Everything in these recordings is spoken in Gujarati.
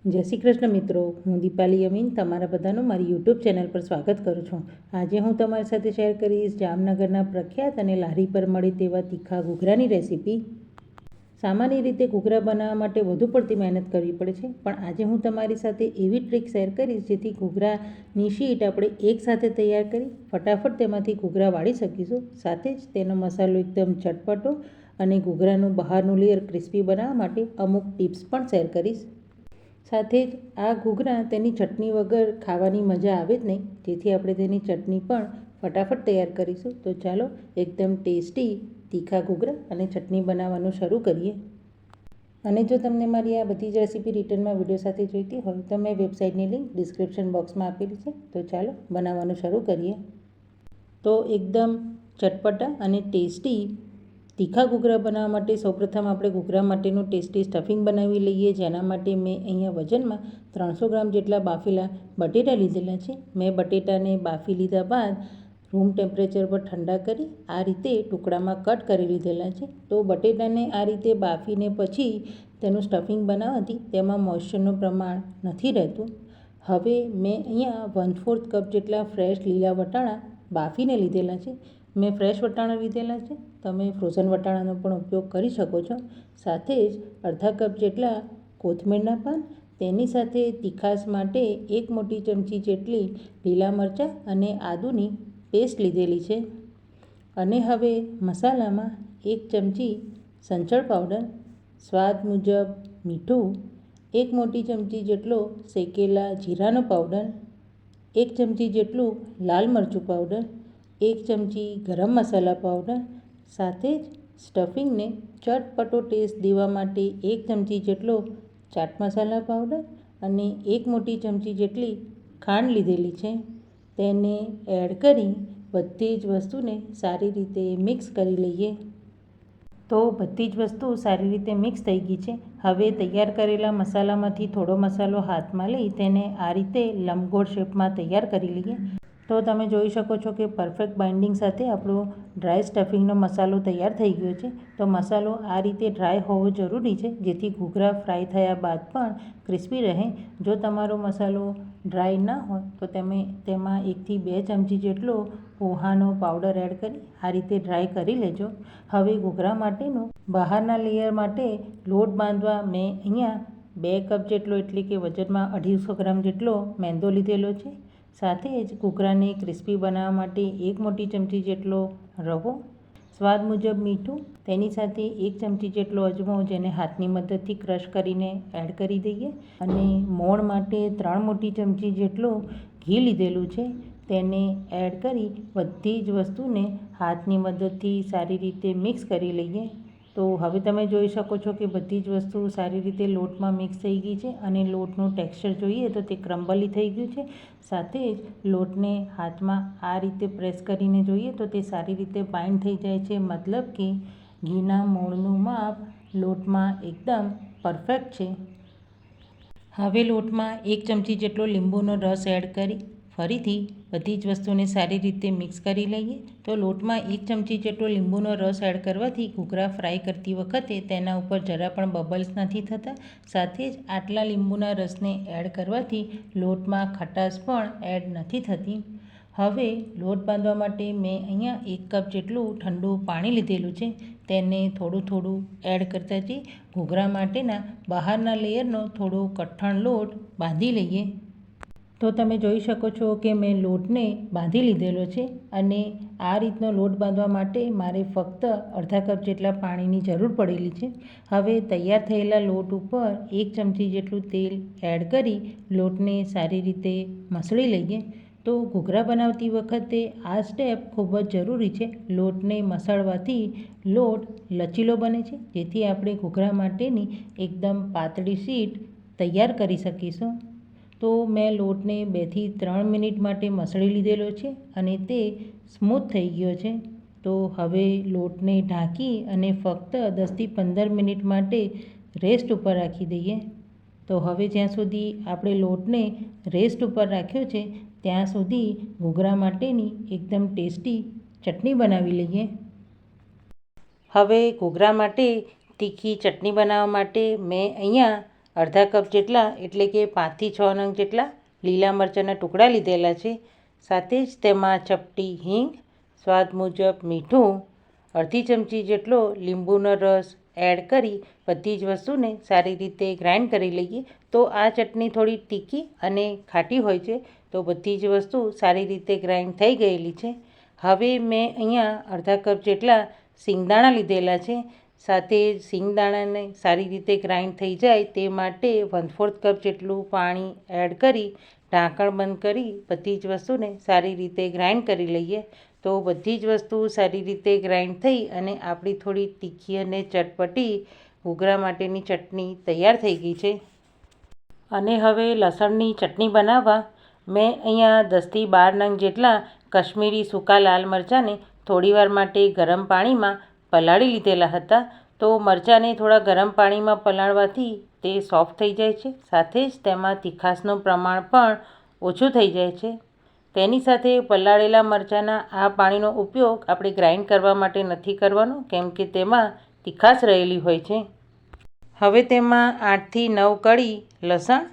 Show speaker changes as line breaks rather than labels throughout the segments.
જય શ્રી કૃષ્ણ મિત્રો, હું દીપાલી અમીન તમારા બધાનું મારી યુટ્યુબ ચેનલ પર સ્વાગત કરું છું। આજે હું તમારી સાથે શેર કરીશ જામનગરના પ્રખ્યાત અને લારી પર મળે તેવા તીખા ઘૂઘરાની રેસીપી। સામાન્ય રીતે ઘૂઘરા બનાવવા માટે વધુ પડતી મહેનત કરવી પડે છે, પણ આજે હું તમારી સાથે એવી ટ્રીક શેર કરીશ જેથી ઘૂઘરાની શીટ આપણે એકસાથે તૈયાર કરી ફટાફટ તેમાંથી ઘૂઘરા વાળી શકીશું। સાથે જ તેનો મસાલો એકદમ ચટપટો અને ઘૂઘરાનું બહારનું લેયર ક્રિસ્પી બનાવવા માટે અમુક ટિપ્સ પણ શેર કરીશ। સાથે જ આ ઘૂઘરા તેની ચટણી વગર ખાવાની મજા આવે જ નહીં, જેથી આપણે તેની ચટણી પણ ફટાફટ તૈયાર કરીશું। તો ચાલો એકદમ ટેસ્ટી તીખા ઘૂઘરા અને ચટણી બનાવવાનું શરૂ કરીએ। અને જો તમને મારી આ બધી જ રેસીપી રિટર્નમાં વિડીયો સાથે જોઈતી હોય તો મેં વેબસાઇટની લિંક ડિસ્ક્રિપ્શન બોક્સમાં આપેલી છે। તો ચાલો બનાવવાનું શરૂ કરીએ। તો એકદમ ચટપટા અને ટેસ્ટી તીખા ઘૂઘરા બનાવવા માટે સૌપ્રથમ આપણે ઘૂઘરા માટેનું ટેસ્ટી સ્ટફિંગ બનાવી લઈએ। જેના માટે મેં અહીંયા વજનમાં 300 ગ્રામ જેટલા બાફેલા બટેટા લીધેલા છે। મેં બટેટાને બાફી લીધા બાદ રૂમ ટેમ્પરેચર પર ઠંડા કરી આ રીતે ટુકડામાં કટ કરી લીધેલા છે। તો બટેટાને આ રીતે બાફીને પછી તેનું સ્ટફિંગ બનાવવાથી તેમાં મોઇશ્ચરનું પ્રમાણ નથી રહેતું। હવે મેં અહીંયા 1/4 કપ જેટલા ફ્રેશ લીલા વટાણા બાફીને લીધેલા છે। મેં ફ્રેશ વટાણા લીધેલા છે, તમે ફ્રોઝન વટાણાનો પણ ઉપયોગ કરી શકો છો। સાથે જ અડધા કપ જેટલા કોથમીરના પાન, તેની સાથે તીખાશ માટે 1 મોટી ચમચી જેટલી લીલા મરચાં અને આદુની પેસ્ટ લીધેલી છે। અને હવે મસાલામાં 1 ચમચી સંચળ પાવડર, સ્વાદ મુજબ મીઠું, 1 મોટી ચમચી જેટલો શેકેલા જીરાનો પાવડર, 1 ચમચી જેટલું લાલ મરચું પાવડર, 1 ચમચી ગરમ મસાલા પાવડર, સાથે જ સ્ટફિંગને ચટપટો ટેસ્ટ દેવા માટે 1 ચમચી જેટલો ચાટ મસાલા પાવડર અને 1 મોટી ચમચી જેટલી ખાંડ લીધેલી છે। તેને એડ કરી બધી જ વસ્તુને સારી રીતે મિક્સ કરી લઈએ। તો બધી જ વસ્તુ સારી રીતે મિક્સ થઈ ગઈ છે। હવે તૈયાર કરેલા મસાલામાંથી થોડો મસાલો હાથમાં લઈ તેને આ રીતે લંબગોળ શેપમાં તૈયાર કરી લઈએ। તો તમે જોઈ શકો છો કે પરફેક્ટ બાઇન્ડિંગ સાથે આપણો ડ્રાય સ્ટફિંગનો મસાલો તૈયાર થઈ ગયો છે। તો મસાલો આ રીતે ડ્રાય હોવો જરૂરી છે, જેથી ઘૂઘરા ફ્રાય થયા બાદ પણ ક્રિસ્પી રહે। જો તમારો મસાલો ડ્રાય ના હોય તો તમે તેમાં 1 થી 2 ચમચી જેટલો પોહાનો પાવડર એડ કરી આ રીતે ડ્રાય કરી લેજો। હવે ઘૂઘરા માટેનું બહારના લેયર માટે લોટ બાંધવા મેં અહીંયા 2 કપ જેટલો એટલે કે વજનમાં 250 ગ્રામ જેટલો મેંદો લીધેલો છે। સાથે જ ઘૂઘરાને ક્રિસ્પી બનાવવા માટે 1 મોટી ચમચી જેટલો રવો, સ્વાદ મુજબ મીઠું, તેની સાથે 1 ચમચી જેટલો અજમો જેને હાથની મદદથી ક્રશ કરીને એડ કરી દઈએ। અને મોણ માટે 3 મોટી ચમચી જેટલો ઘી લીધેલું છે, તેને એડ કરી બધી જ વસ્તુને હાથની મદદથી સારી રીતે મિક્સ કરી લઈએ। તો હવે તમે જોઈ શકો છો કે બધી જ વસ્તુ સારી રીતે લોટમાં મિક્સ થઈ ગઈ છે અને લોટનું ટેક્સચર જોઈએ તો તે ક્રમ્બલી થઈ ગયું છે। સાથે જ લોટને હાથમાં આ રીતે પ્રેસ કરીને જોઈએ તો તે સારી રીતે બાઇન્ડ થઈ જાય છે, મતલબ કે ઘીના મોણનું માપ લોટમાં એકદમ પરફેક્ટ છે। હવે લોટમાં 1 ચમચી જેટલો લીંબુનો રસ એડ કરી ફરીથી બધી જ વસ્તુને સારી રીતે મિક્સ કરી લઈએ। તો લોટમાં 1 ચમચી જેટલો લીંબુનો રસ એડ કરવાથી ઘૂઘરા ફ્રાય કરતી વખતે તેના ઉપર જરા પણ બબલ્સ નથી થતા। સાથે જ આટલા લીંબુના રસને એડ કરવાથી લોટમાં ખટાશ પણ એડ નથી થતી। હવે લોટ બાંધવા માટે મેં અહીંયા 1 કપ જેટલું ઠંડુ પાણી લીધેલું છે, તેને થોડું થોડું એડ કરતા જઈ ઘૂઘરા માટેના બહારના લેયરનો થોડો કઠણ લોટ બાંધી લઈએ। તો તમે જોઈ શકો છો કે મેં લોટને બાંધી લીધેલો છે અને આ રીતનો લોટ બાંધવા માટે મારે ફક્ત અડધા કપ જેટલા પાણીની જરૂર પડેલી છે। હવે તૈયાર થયેલા લોટ ઉપર 1 ચમચી જેટલું તેલ એડ કરી લોટને સારી રીતે મસળી લઈએ। તો ઘૂઘરા બનાવતી વખતે આ સ્ટેપ ખૂબ જ જરૂરી છે। લોટને મસળવાથી લોટ લચીલો બને છે, જેથી આપણે ઘૂઘરા માટેની એકદમ પાતળી શીટ તૈયાર કરી શકીશું। તો મેં લોટને 2 થી 3 મિનિટ માટે મસળી લીધેલો છે અને તે સ્મૂથ થઈ ગયો છે। તો હવે લોટને ઢાંકી અને ફક્ત 10 થી 15 મિનિટ માટે રેસ્ટ ઉપર રાખી દઈએ। તો હવે જ્યાં સુધી આપણે લોટને રેસ્ટ ઉપર રાખ્યો છે ત્યાં સુધી ઘૂઘરા માટેની એકદમ ટેસ્ટી ચટણી બનાવી લઈએ। હવે ઘૂઘરા માટે તીખી ચટણી બનાવવા માટે મેં અહીંયા અડધા કપ જેટલા એટલે કે 5થી 6 નંગ જેટલા લીલા મરચાંના ટુકડા લીધેલા છે. સાથે જ તેમાં ચપટી હિંગ, સ્વાદ મુજબ મીઠું, અડધી ચમચી જેટલો લીંબુનો રસ એડ કરી બધી જ વસ્તુને સારી રીતે ગ્રાઇન્ડ કરી લઈએ. તો આ ચટણી થોડી તીખી અને ખાટી હોય છે, તો બધી જ વસ્તુ સારી રીતે ગ્રાઇન્ડ થઈ ગયેલી છે. હવે મેં અહીંયા અડધા કપ જેટલા સિંગદાણા લીધેલા છે. સાથે સિંગદાણાને સારી રીતે ગ્રાઇન્ડ થઈ જાય તે માટે 1/4 કપ જેટલું પાણી એડ કરી ઢાંકણ બંધ કરી બધી જ વસ્તુને સારી રીતે ગ્રાઇન્ડ કરી લઈએ. તો બધી જ વસ્તુ સારી રીતે ગ્રાઇન્ડ થઈ અને આપણી થોડી તીખી અને ચટપટી ઘૂઘરા માટેની ચટણી તૈયાર થઈ ગઈ છે. અને હવે લસણની ચટણી બનાવવા મેં અહીંયા 10થી 12 નંગ જેટલા કશ્મીરી સૂકા લાલ મરચાંને થોડીવાર માટે ગરમ પાણીમાં પલાળી લીધેલા હતા. તો મરચાંને થોડા ગરમ પાણીમાં પલાળવાથી તે સોફ્ટ થઈ જાય છે. સાથે જ તેમાં તીખાશનું પ્રમાણ પણ ઓછું થઈ જાય છે. તેની સાથે પલાળેલા મરચાંના આ પાણીનો ઉપયોગ આપણે ગ્રાઇન્ડ કરવા માટે નથી કરવાનો, કેમ કે તેમાં તીખાશ રહેલી હોય છે. હવે તેમાં 8થી 9 કળી લસણ,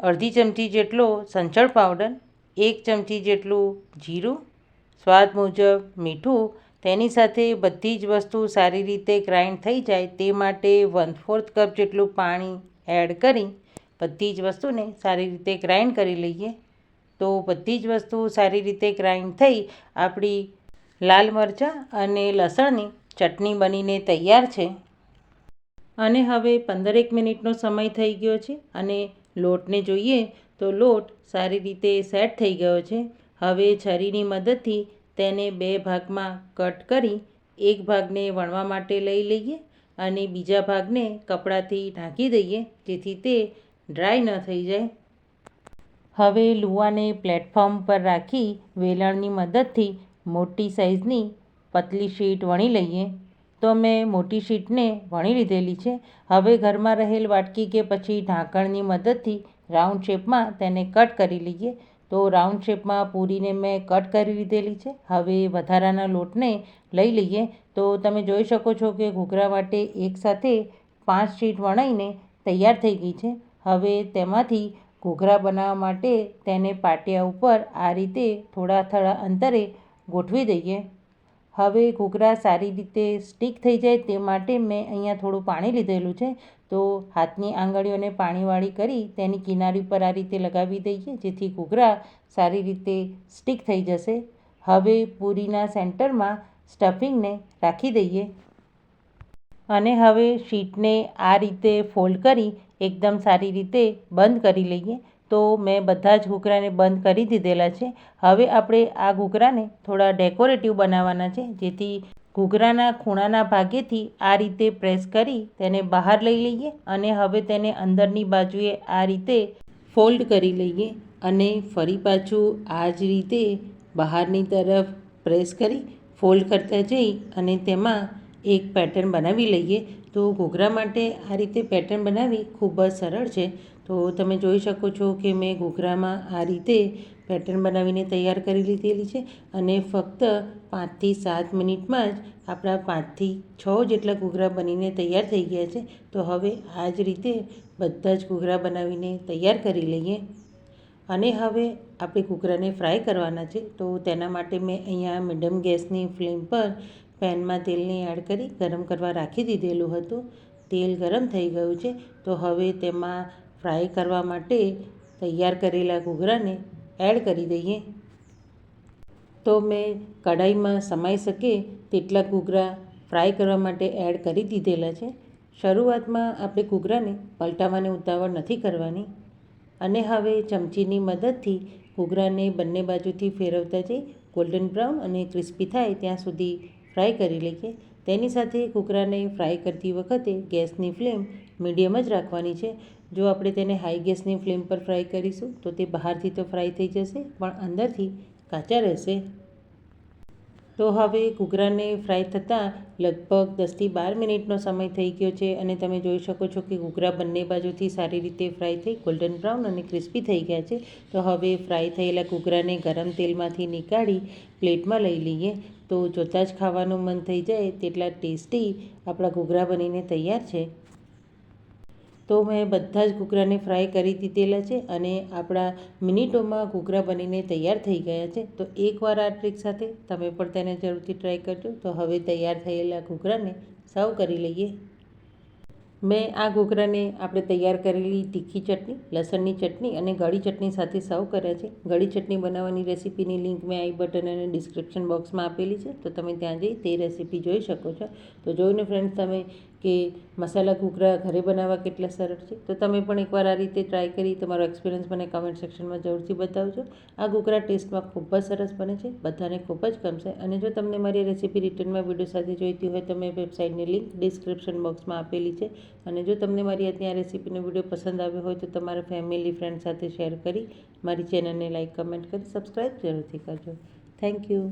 અડધી ચમચી જેટલો સંચળ પાવડર, 1 ચમચી જેટલું જીરું, સ્વાદ મુજબ મીઠું, તેની સાથે બધી જ વસ્તુ સારી રીતે ગ્રાઇન્ડ થઈ જાય તે માટે 1/4 કપ જેટલું પાણી એડ કરી બધી જ વસ્તુને સારી રીતે ગ્રાઇન્ડ કરી લઈએ. તો બધી જ વસ્તુ સારી રીતે ગ્રાઇન્ડ થઈ આપણી લાલ મરચાં અને લસણની ચટણી બનીને તૈયાર છે. અને હવે 15 મિનિટનો સમય થઈ ગયો છે અને લોટને જોઈએ તો લોટ સારી રીતે સેટ થઈ ગયો છે. હવે છરીની મદદથી તેને 2 ભાગમાં કટ કરી એક ભાગને વણવા માટે લઈ લઈએ અને બીજા ભાગને કપડાથી ઢાંકી દઈએ, જેથી તે ડ્રાય ન થઈ જાય. હવે લુવાને પ્લેટફોર્મ પર રાખી વેલણની મદદથી મોટી સાઇઝની પતલી શીટ વણી લઈએ. તો મેં મોટી શીટને વણી લીધેલી છે. હવે ઘરમાં રહેલ વાટકી કે પછી ઢાંકણની મદદથી રાઉન્ડ શેપમાં તેને કટ કરી લઈએ. તો રાઉન્ડ શેપમાં પૂરીને મેં કટ કરી લીધેલી છે. હવે વધારાના લોટને લઈ લઈએ. તો તમે જોઈ શકો છો કે ઘૂઘરા માટે એકસાથે 5 શીટ વણાઈને તૈયાર થઈ ગઈ છે. હવે તેમાંથી ઘૂઘરા બનાવવા માટે તેને પાટિયા ઉપર આ રીતે થોડા અંતરે ગોઠવી દઈએ. હવે ઘૂઘરા સારી રીતે સ્ટીક થઈ જાય તે માટે મેં અહીંયા થોડું પાણી લીધેલું છે. તો હાથની આંગળીઓને પાણીવાળી કરી તેની કિનારી પર આ રીતે લગાવી દઈએ, જેથી ઘૂઘરા સારી રીતે સ્ટીક થઈ જશે. હવે પૂરીના સેન્ટરમાં સ્ટફિંગને રાખી દઈએ અને હવે શીટને આ રીતે ફોલ્ડ કરી એકદમ સારી રીતે બંધ કરી લઈએ. તો મેં બધા જ ઘૂઘરાને બંધ કરી દીધેલા છે. હવે આપણે આ ઘૂઘરાને થોડા ડેકોરેટિવ બનાવવાના છે, જેથી ઘૂઘરાના ખૂણાના ભાગેથી આ રીતે પ્રેસ કરી તેને બહાર લઈ લઈએ અને હવે તેને અંદરની બાજુએ આ રીતે ફોલ્ડ કરી લઈએ અને ફરી પાછું આ જ રીતે બહારની તરફ પ્રેસ કરી ફોલ્ડ કરતા જઈ અને તેમાં એક પેટર્ન બનાવી લઈએ. તો ઘૂઘરા માટે આ રીતે પેટર્ન બનાવવી ખૂબ જ સરળ છે. તો તમે જોઈ શકો છો કે મેં ઘૂઘરામાં આ રીતે પેટર્ન બનાવીને તૈયાર કરી લીધેલી છે અને ફક્ત 5થી 7 મિનિટમાં જ આપણા 5થી 6 જેટલા ઘૂઘરા બનીને તૈયાર થઈ ગયા છે. તો હવે આ જ રીતે બધા જ ઘૂઘરા બનાવીને તૈયાર કરી લઈએ અને હવે આપણે ઘૂઘરાને ફ્રાય કરવાના છે. તો તેના માટે મેં અહીંયા મીડિયમ ગેસની ફ્લેમ પર પેનમાં તેલને એડ કરી ગરમ કરવા રાખી દીધેલું હતું. તેલ ગરમ થઈ ગયું છે. તો હવે તેમાં ફ્રાય કરવા માટે તૈયાર કરેલા ઘૂઘરાને એડ કરી દઈએ. તો મેં કઢાઈમાં સમાઈ શકે તેટલા ઘૂઘરા ફ્રાય કરવા માટે એડ કરી દીધેલા છે. શરૂઆતમાં આપણે ઘૂઘરાને પલટાવવાની ઉતાવળ નથી કરવાની અને હવે ચમચીની મદદથી ઘૂઘરાને બંને બાજુથી ફેરવતા જઈ ગોલ્ડન બ્રાઉન અને ક્રિસ્પી થાય ત્યાં સુધી ફ્રાય કરી લઈએ. તેની સાથે ઘૂઘરાને ફ્રાય કરતી વખતે ગેસની ફ્લેમ મીડિયમ જ રાખવાની છે. જો આપણે તેને હાઈ ગેસની ફ્લેમ પર ફ્રાય કરીશું તો તે બહારથી તો ફ્રાય થઈ જશે પણ અંદરથી કાચા રહેશે. તો હવે ઘૂઘરાને ફ્રાય થતાં લગભગ 10થી 12 મિનિટનો સમય થઈ ગયો છે અને તમે જોઈ શકો છો કે ઘૂઘરા બંને બાજુથી સારી રીતે ફ્રાય થઈ ગોલ્ડન બ્રાઉન અને ક્રિસ્પી થઈ ગયા છે. તો હવે ફ્રાય થયેલા ઘૂઘરાને ગરમ તેલમાંથી નીકાળી પ્લેટમાં લઈ લઈએ. તો જોતાં જ ખાવાનું મન થઈ જાય તેટલા ટેસ્ટી આપણા ઘૂઘરા બનીને તૈયાર છે. તો મેં બધા જ ઘૂઘરાને ફ્રાય કરી દીધેલા છે અને આપણા મિનિટોમાં ઘૂઘરા બનીને તૈયાર થઈ ગયા છે. તો એકવાર આ ટ્રીક સાથે તમે પણ તેને જરૂરથી ટ્રાય કરજો. તો હવે તૈયાર થયેલા ઘૂઘરાને સર્વ કરી લઈએ. મેં આ ઘૂઘરાને આપણે તૈયાર કરેલી તીખી ચટણી, લસણની ચટણી અને ગળી ચટણી સાથે સર્વ કર્યા છે. ગળી ચટણી બનાવવાની રેસીપીની લિંક મેં આઈ બટન અને ડિસ્ક્રિપ્શન બોક્સમાં આપેલી છે, તો તમે ત્યાં જઈ તે રેસીપી જોઈ શકો છો. તો જોઈને ફ્રેન્ડ્સ તમે કે મસાલા ઘૂઘરા ઘરે બનાવવા કેટલા સરળ છે. તો તમે પણ એકવાર આ રીતે ટ્રાય કરી તમારો એક્સપિરિયન્સ મને કમેન્ટ સેક્શનમાં જરૂરથી બતાવજો. આ ઘૂઘરા ટેસ્ટમાં ખૂબ જ સરસ બને છે, બધાને ખૂબ જ ગમશે. અને જો તમને મારી રેસીપી રિટર્નમાં વિડીયો સાથે જોઈતી હોય તો મેં વેબસાઇટની લિંક ડિસ્ક્રિપ્શન બોક્સમાં આપેલી છે. અને જો તમને મારી આજની આ રેસીપીનો વિડીયો પસંદ આવ્યો હોય તો તમારા ફેમિલી ફ્રેન્ડ સાથે શેર કરી મારી ચેનલને લાઇક, કમેન્ટ કરી સબસ્ક્રાઈબ જરૂરથી કરજો. Thank you.